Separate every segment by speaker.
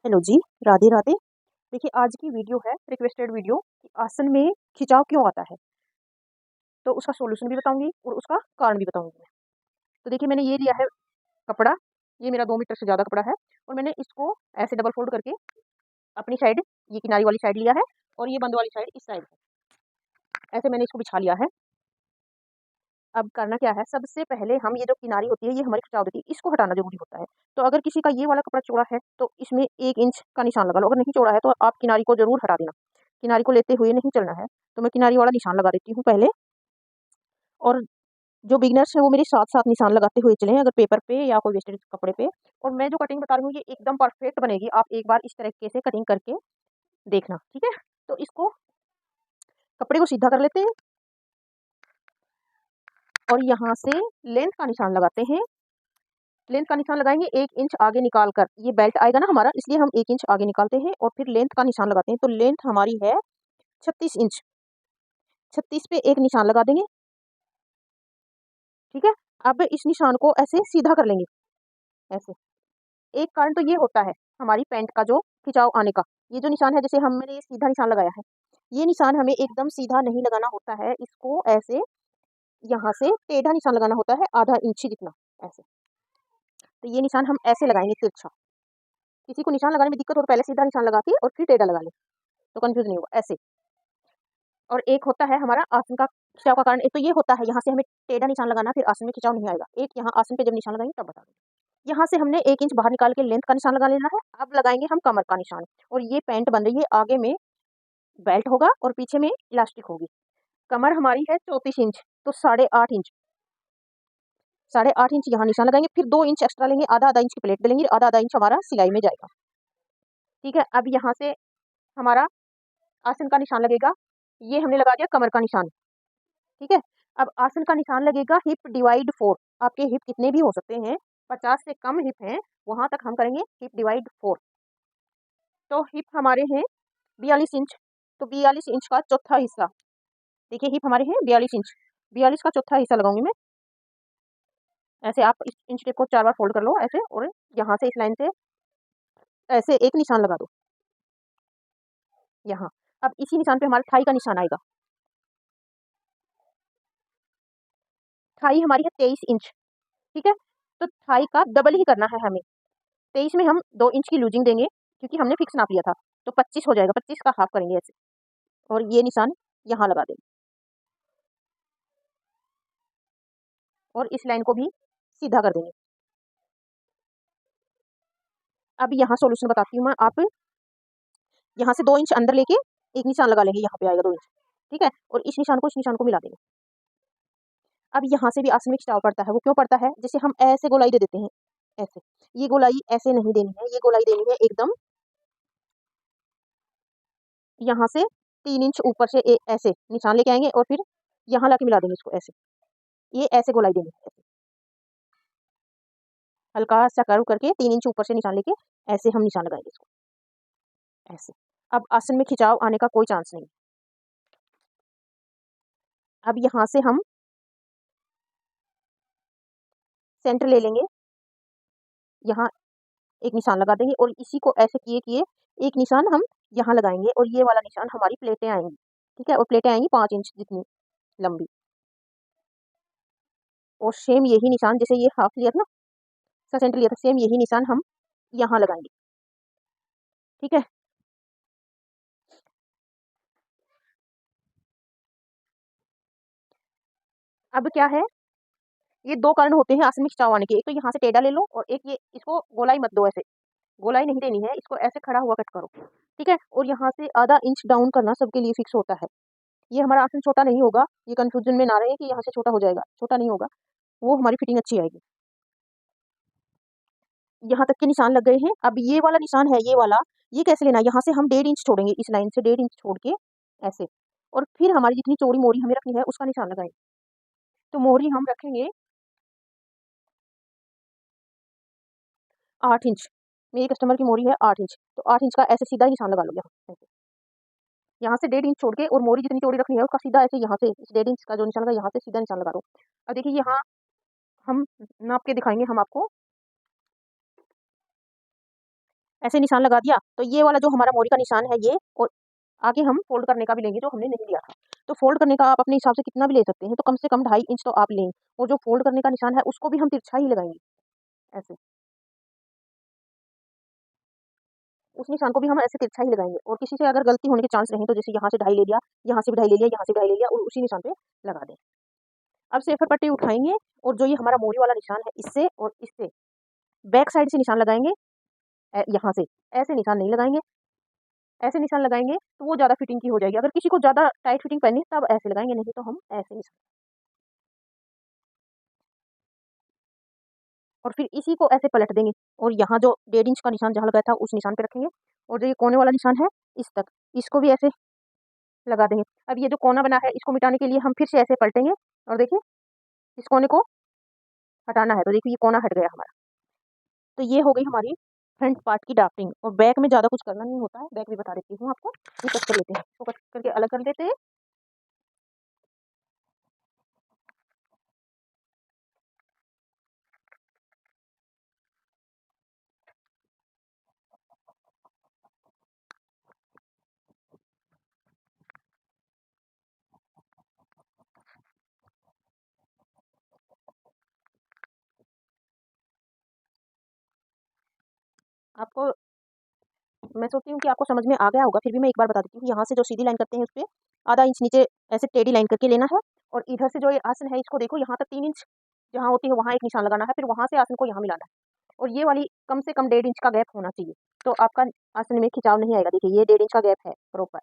Speaker 1: Hello जी, राधे राधे। देखिए आज की वीडियो है रिक्वेस्टेड वीडियो कि आसन में खिंचाव क्यों आता है, तो उसका सॉल्यूशन भी बताऊंगी और उसका कारण भी बताऊंगी मैं। तो देखिए मैंने ये लिया है कपड़ा, ये मेरा 2 मीटर से ज़्यादा कपड़ा है और मैंने इसको ऐसे डबल फोल्ड करके अपनी साइड, ये किनारी वाली साइड लिया है और ये बंद वाली साइड इस साइड है, ऐसे मैंने इसको बिछा लिया है। अब करना क्या है, सबसे पहले हम ये जो किनारी होती है ये हमारी खिंचाव देती है, इसको हटाना जरूरी होता है। तो अगर किसी का ये वाला कपड़ा चौड़ा है तो इसमें 1 इंच का निशान लगा लो, अगर नहीं चौड़ा है तो आप किनारी को जरूर हटा देना, किनारी को लेते हुए नहीं चलना है। तो मैं किनारी वाला निशान लगा देती हूँ पहले, और जो बिगनर्स हैं वो मेरे साथ साथ निशान लगाते हुए चलें, अगर पेपर पे या कोई वेस्टेड कपड़े पे। और मैं जो कटिंग बता रही हूँ ये एकदम परफेक्ट बनेगी, आप एक बार इस तरीके से कटिंग करके देखना, ठीक है। तो इसको, कपड़े को सीधा कर लेते हैं और यहाँ से लेंथ का निशान लगाते हैं। लेंथ का निशान लगाएंगे 1 इंच आगे निकाल कर, ये बेल्ट आएगा ना हमारा, इसलिए हम 1 इंच आगे निकालते हैं और फिर लेंथ का निशान लगाते हैं। तो लेंथ हमारी है 36 इंच, 36 पे एक निशान लगा देंगे, ठीक है। अब इस निशान को ऐसे सीधा कर लेंगे, ऐसे। एक कारण तो ये होता है हमारी पैंट का जो खिंचाव आने का, ये जो निशान है, जैसे हम, मैंने ये सीधा निशान लगाया है, ये निशान हमें एकदम सीधा नहीं लगाना होता है, इसको ऐसे यहाँ से टेढ़ा निशान लगाना होता है, आधा इंच जितना, ऐसे। तो ये निशान हम ऐसे लगाएंगे तिरछा। किसी को निशान लगाने में दिक्कत हो तो पहले सीधा निशान लगा के और फिर टेढ़ा लगा ले, तो कंफ्यूज नहीं होगा, ऐसे। और एक होता है हमारा आसन का खिंचाव का कारण, एक तो ये होता है यहाँ से हमें टेढ़ा निशान लगाना, फिर आसन में खिंचाव नहीं आएगा। एक यहाँ आसन पे जब निशान लगाएंगे तब बता देंगे। यहाँ से हमने 1 इंच बाहर निकाल के लेंथ का निशान लगा लेना है। अब लगाएंगे हम कमर का निशान, और ये पैंट बन रही है, आगे में बेल्ट होगा और पीछे में इलास्टिक होगी। कमर हमारी है 34 इंच, तो 8.5 इंच, 8.5 इंच यहाँ निशान लगाएंगे, फिर 2 इंच एक्स्ट्रा लेंगे, आधा आधा इंच की प्लेट डालेंगे, आधा आधा इंच हमारा सिलाई में जाएगा, ठीक है। अब यहाँ से हमारा आसन का निशान लगेगा, ये हमने लगा दिया कमर का निशान, ठीक है। अब आसन का निशान लगेगा हिप डिवाइड 4, आपके हिप कितने भी हो सकते हैं, 50 से कम हिप हैं वहां तक हम करेंगे हिप डिवाइड 4। तो हिप हमारे हैं 42 इंच, तो 42 इंच का चौथा हिस्सा, देखिए हिप हमारे हैं 42 इंच, 42 का चौथा हिस्सा लगाऊंगी मैं, ऐसे। आप इस इंच टेप को 4 बार फोल्ड कर लो ऐसे, और यहाँ से इस लाइन से ऐसे एक निशान लगा दो यहाँ। अब इसी निशान पे हमारा थाई का निशान आएगा, थाई हमारी है 23 इंच, ठीक है। तो थाई का डबल ही करना है हमें, 23 में हम 2 इंच की लूजिंग देंगे, क्योंकि हमने फिक्स नाप लिया था, तो 25 हो जाएगा, 25 का हाफ करेंगे ऐसे, और ये निशान यहाँ लगा देंगे और इस लाइन को भी सीधा कर देंगे। अब यहाँ सॉल्यूशन बताती हूँ मैं, आप यहाँ से 2 इंच अंदर लेके एक निशान लगा लेंगे, यहाँ पे आएगा 2 इंच, ठीक है। और इस निशान को इस निशान को मिला देंगे। अब यहाँ से भी आसन में खिंचाव पड़ता है, वो क्यों पड़ता है, जैसे हम ऐसे गोलाई दे देते हैं, ऐसे, ये गोलाई ऐसे नहीं देनी है, ये गोलाई देनी है एकदम यहाँ से 3 इंच ऊपर से, ऐसे निशान लेके आएंगे और फिर यहाँ लाके मिला देंगे इसको, ऐसे। ये ऐसे गोलाई देनी है, ऐसे हल्का सा कर्व करके 3 इंच ऊपर से निशान लेके ऐसे हम निशान लगाएंगे इसको, ऐसे। अब आसन में खिंचाव आने का कोई चांस नहीं। अब यहाँ से हम सेंटर ले लेंगे, यहाँ एक निशान लगा देंगे और इसी को ऐसे किए किए एक निशान हम यहाँ लगाएंगे, और ये वाला निशान हमारी प्लेटें आएंगी, ठीक है। और प्लेटें आएंगी 5 इंच जितनी लंबी, और सेम यही निशान, जैसे ये हाफ लिया था ना, इसका सेंटर लिया था, सेम यही निशान हम यहाँ लगाएंगे, ठीक है। अब क्या है, ये 2 कारण होते हैं आसन में खिंचाव आने के, एक तो यहाँ से टेढ़ा ले लो, और एक ये, इसको गोलाई मत दो, ऐसे गोलाई नहीं देनी है, इसको ऐसे खड़ा हुआ कट करो, ठीक है। और यहाँ से आधा इंच डाउन करना सबके लिए फिक्स होता है। ये हमारा आसन छोटा नहीं होगा, ये कंफ्यूजन में ना रहे कि यहाँ से छोटा हो जाएगा, छोटा नहीं होगा, वो हमारी फिटिंग अच्छी आएगी। यहाँ तक के निशान लग गए हैं। अब ये वाला निशान है, ये वाला, ये कैसे लेना है, यहाँ से हम 1.5 इंच छोड़ेंगे, इस लाइन से 1.5 इंच छोड़ के ऐसे, और फिर हमारी जितनी चौड़ी मोहरी हमें रखनी है उसका निशान लगाएंगे। तो मोहरी हम रखेंगे 8 इंच, मेरी कस्टमर की मोहरी है 8 इंच, तो 8 इंच का ऐसे सीधा निशान लगा लो यहाँ, ऐसे। यहाँ से 1.5 इंच छोड़ के, और मोहरी जितनी चौड़ी रखनी है उसका सीधा ऐसे, यहाँ से इस 1.5 इंच का जो निशान लगा, यहाँ से सीधा निशान लगा दो। अब देखिए यहाँ हम नाप के दिखाएंगे हम आपको, ऐसे निशान लगा दिया। तो ये वाला जो हमारा मोरी का निशान है ये, और आगे हम फोल्ड करने का भी लेंगे जो हमने नहीं लिया था। तो फोल्ड करने का आप अपने हिसाब से कितना भी ले सकते हैं, तो कम से कम 2.5 इंच तो आप लें। और जो फोल्ड करने का निशान है उसको भी हम तिरछा ही लगाएंगे ऐसे, उस निशान को भी हम ऐसे तिरछा ही लगाएंगे। और किसी से अगर गलती होने के चांस रहे तो जैसे यहाँ से 2.5 ले लिया, यहाँ से भी 2.5 ले लिया, यहाँ से भी 2.5 ले लिया, और उसी निशान पे लगा दें। अब सेफर पट्टी उठाएंगे और जो ये हमारा मोरी वाला निशान है इससे और इससे बैक साइड से निशान लगाएंगे। यहाँ से ऐसे निशान नहीं लगाएंगे, ऐसे निशान लगाएंगे तो वो ज़्यादा फिटिंग की हो जाएगी। अगर किसी को ज़्यादा टाइट फिटिंग पहननी है तब ऐसे लगाएंगे, नहीं तो हम ऐसे निशान। और फिर इसी को ऐसे पलट देंगे और यहाँ जो 1.5 इंच का निशान जहाँ लगाया था उस निशान पे रखेंगे, और जो ये कोने वाला निशान है इस तक, इसको भी ऐसे लगा देंगे। अब ये जो कोना बना है इसको मिटाने के लिए हम फिर से ऐसे पलटेंगे और देखिए इस कोने को हटाना है, तो देखिए ये कोना हट गया हमारा। तो ये हो गई हमारी फ्रंट पार्ट की ड्राफ्टिंग। और बैक में ज़्यादा कुछ करना नहीं होता है, बैक भी बता देती हूँ आपको। ये कट कर लेते हैं, इसको कट करके अलग कर देते हैं। आपको, मैं सोचती हूँ कि आपको समझ में आ गया होगा, फिर भी मैं एक बार बता देती हूँ। यहाँ से जो सीधी लाइन करते हैं उस पर आधा इंच नीचे ऐसे टेढ़ी लाइन करके लेना है, और इधर से जो ये आसन है इसको देखो यहाँ तक 3 इंच जहाँ होती है वहाँ एक निशान लगाना है, फिर वहाँ से आसन को यहाँ मिलाना है। और ये वाली कम से कम 1.5 इंच का गैप होना चाहिए, तो आपका आसन में खिंचाव नहीं आएगा। देखिए ये 1.5 इंच का गैप है प्रॉपर,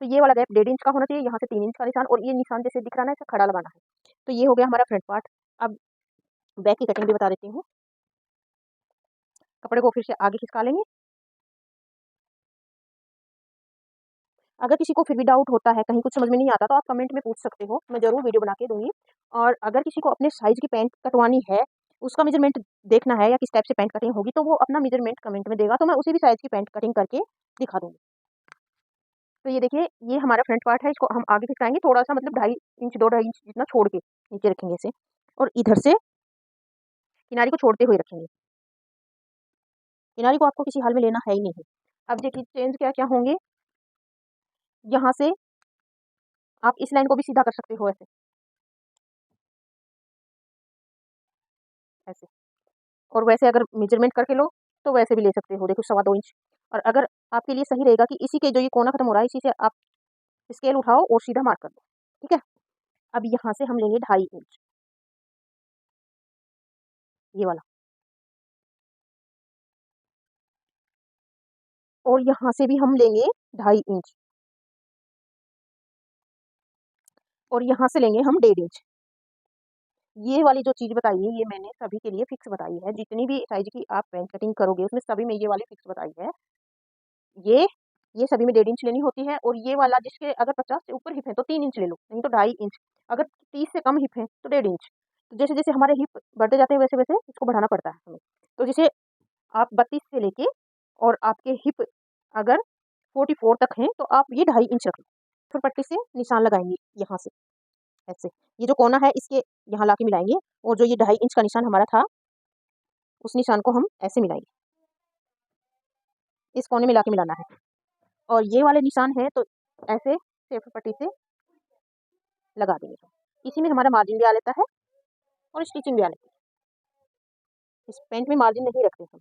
Speaker 1: तो ये वाला गैप 1.5 इंच का होना चाहिए। यहाँ से 3 इंच का निशान, और ये निशान जैसे दिख रहा है ना, इसे खड़ा लगाना है। तो ये हो गया हमारा फ्रंट पार्ट। अब बैक की कटिंग भी बता देती हूँ। कपड़े को फिर से आगे खिसका लेंगे। अगर किसी को फिर भी डाउट होता है, कहीं कुछ समझ में नहीं आता, तो आप कमेंट में पूछ सकते हो, मैं ज़रूर वीडियो बना के दूँगी। और अगर किसी को अपने साइज़ की पैंट कटवानी है, उसका मेज़रमेंट देखना है या किस टाइप से पैंट कटिंग होगी, तो वो अपना मेज़रमेंट कमेंट में देगा, तो मैं उसी भी साइज़ की पैंट कटिंग करके दिखा दूँगी। तो ये देखिए ये हमारा फ्रंट पार्ट है, इसको हम आगे खिसकाएँगे थोड़ा-सा, मतलब 2.5 इंच 2.5 इंच जितना छोड़ के नीचे रखेंगे इसे, और इधर से किनारी को छोड़ते हुए रखेंगे। किनारी को आपको किसी हाल में लेना है ही नहीं। अब देखिए चेंज क्या-क्या होंगे, यहाँ से आप इस लाइन को भी सीधा कर सकते हो ऐसे, ऐसे। और वैसे अगर मेजरमेंट करके लो तो वैसे भी ले सकते हो, देखो 2.25 इंच। और अगर आपके लिए सही रहेगा कि इसी के जो ये कोना खत्म हो रहा है इसी से आप स्केल उठाओ और सीधा मार्क कर दो, ठीक है। अब यहाँ से हम लेंगे 2.5 इंच, ये वाला, और यहाँ से भी हम लेंगे 2.5 इंच, और यहाँ से लेंगे हम 1.5 इंच। ये वाली जो चीज़ बताई है ये मैंने सभी के लिए फिक्स बताई है, जितनी भी साइज की आप पैंट कटिंग करोगे उसमें सभी में ये वाली फिक्स बताई है। ये ये सभी में 1.5 इंच लेनी होती है, और ये वाला जिसके अगर 50 से ऊपर हिप है तो 3 इंच ले लो, नहीं तो 2.5 इंच। अगर 30 से कम हिप है तो 1.5 इंच। तो जैसे जैसे हमारे हिप बढ़ते जाते हैं वैसे वैसे इसको बढ़ाना पड़ता है हमें। तो जैसे आप 32 से लेके और आपके हिप अगर 44 तक हैं तो आप ये 2.5 इंच रख लो। फिर पट्टी से निशान लगाएंगे यहाँ से ऐसे, ये जो कोना है इसके यहाँ ला के मिलाएंगे, और जो ये 2.5 इंच का निशान हमारा था उस निशान को हम ऐसे मिलाएंगे, इस कोने में ला के मिलाना है। और ये वाले निशान है तो ऐसे सेफ पट्टी से लगा देंगे। इसी में हमारा मार्जिन भी आ लेता है और स्टिचिंग भी आ लेती है। इस पैंट में मार्जिन नहीं रखते हम।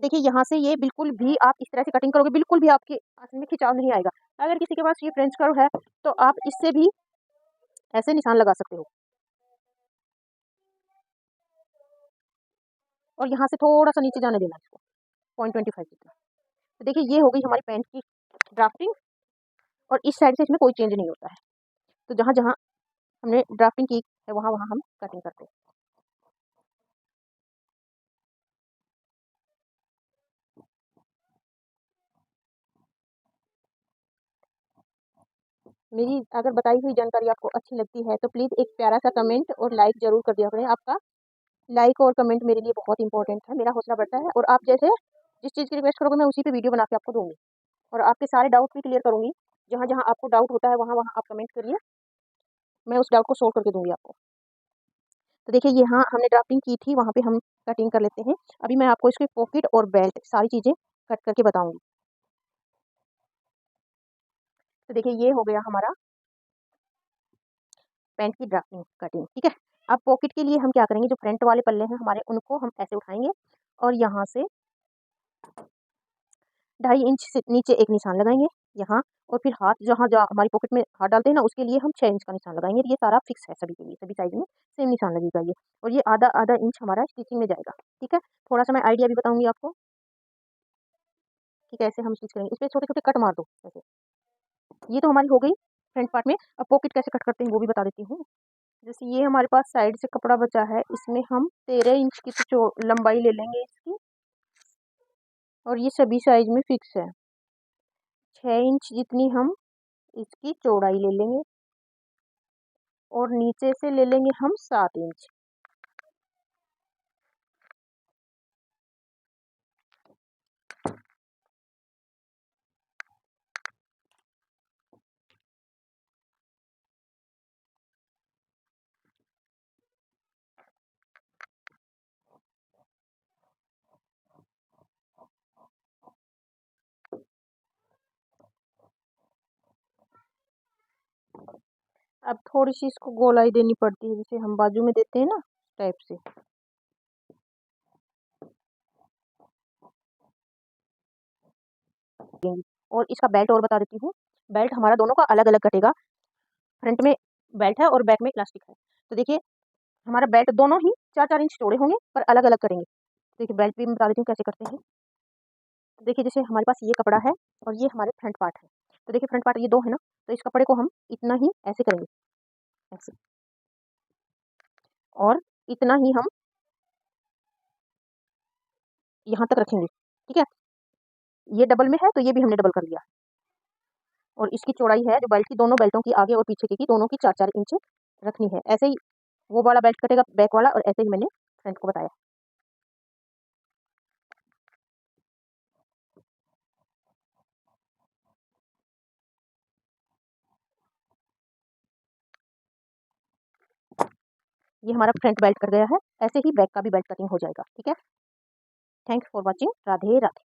Speaker 1: देखिए यहाँ से ये बिल्कुल भी आप इस तरह से कटिंग करोगे बिल्कुल भी आपके आसन में खिंचाव नहीं आएगा। अगर किसी के पास ये फ्रेंच कर्व है तो आप इससे भी ऐसे निशान लगा सकते हो, और यहाँ से थोड़ा सा नीचे जाने देना इसको 0.25 जितना। तो देखिए ये हो गई हमारी पैंट की ड्राफ्टिंग, और इस साइड से इसमें कोई चेंज नहीं होता है। तो जहाँ जहाँ हमने ड्राफ्टिंग की है वहाँ वहाँ हम कटिंग करते हैं। मेरी अगर बताई हुई जानकारी आपको अच्छी लगती है तो प्लीज़ एक प्यारा सा कमेंट और लाइक ज़रूर कर दिया करें। आपका लाइक और कमेंट मेरे लिए बहुत इंपॉर्टेंट है, मेरा हौसला बढ़ता है। और आप जैसे जिस चीज़ की रिक्वेस्ट करोगे मैं उसी पे वीडियो बना के आपको दूँगी, और आपके सारे डाउट भी क्लियर करूँगी। जहाँ जहाँ आपको डाउट होता है वहाँ वहाँ आप कमेंट करिए, मैं उस डाउट को सॉल्व करके दूँगी आपको। तो देखिए यहाँ हमने ड्राफ्टिंग की थी, वहाँ पे हम कटिंग कर लेते हैं। अभी मैं आपको इसके पॉकेट और बेल्ट सारी चीज़ें कट करके बताऊँगी। तो देखिए ये हो गया हमारा पैंट की ड्राफ्टिंग कटिंग, ठीक है। अब पॉकेट के लिए हम क्या करेंगे, जो फ्रंट वाले पल्ले हैं हमारे उनको हम ऐसे उठाएँगे और यहाँ से 2.5 इंच से नीचे एक निशान लगाएँगे यहाँ, और फिर हाथ जहाँ हमारी पॉकेट में हाथ डालते हैं ना, उसके लिए हम 6 इंच का निशान लगाएँगे। ये सारा फिक्स है सभी के लिए, सभी साइज़ में सेम निशान लगेगा ये। और ये आधा-आधा इंच हमारा स्टिचिंग में जाएगा, ठीक है। थोड़ा-सा मैं आइडिया भी बताऊँगी आपको कि कैसे हम स्टिच करेंगे। इसपे छोटे-छोटे कट मार दो ऐसे। ये तो हमारी हो गई फ्रंट पार्ट में। अब पॉकेट कैसे कट करते हैं वो भी बता देती हूँ। जैसे ये हमारे पास साइड से कपड़ा बचा है, इसमें हम 13 इंच की तो लंबाई ले लेंगे इसकी, और ये सभी साइज में फिक्स है। 6 इंच जितनी हम इसकी चौड़ाई ले लेंगे, और नीचे से ले लेंगे हम 7 इंच। अब थोड़ी-सी इसको गोलाई देनी पड़ती है, जैसे हम बाजू में देते हैं ना, टाइप से। और इसका बेल्ट और बता देती हूँ। बेल्ट हमारा दोनों का अलग-अलग कटेगा। फ्रंट में बेल्ट है और बैक में इलास्टिक है। तो देखिए हमारा बेल्ट दोनों ही 4-4 इंच चौड़े होंगे, पर अलग-अलग करेंगे। देखिए बेल्ट भी मैं बता देती हूँ कैसे करते हैं। तो देखिए जैसे हमारे पास ये कपड़ा है और ये हमारे फ्रंट पार्ट है। तो देखिए फ्रंट पार्ट ये 2 है ना, तो इस कपड़े को हम इतना ही ऐसे करेंगे, ऐसे। और इतना ही हम यहाँ तक रखेंगे, ठीक है। ये डबल में है तो ये भी हमने डबल कर लिया। और इसकी चौड़ाई है जो बेल्ट की, दोनों बेल्टों की आगे और पीछे की दोनों की 4-4 इंच रखनी है। ऐसे ही वो वाला बेल्ट कटेगा बैक वाला, और ऐसे ही मैंने फ्रंट को बताया। ये हमारा फ्रंट बेल्ट कट गया है। ऐसे ही बैक का भी बेल्ट कटिंग हो जाएगा, ठीक है। Thanks for watching. Radhe Radhe.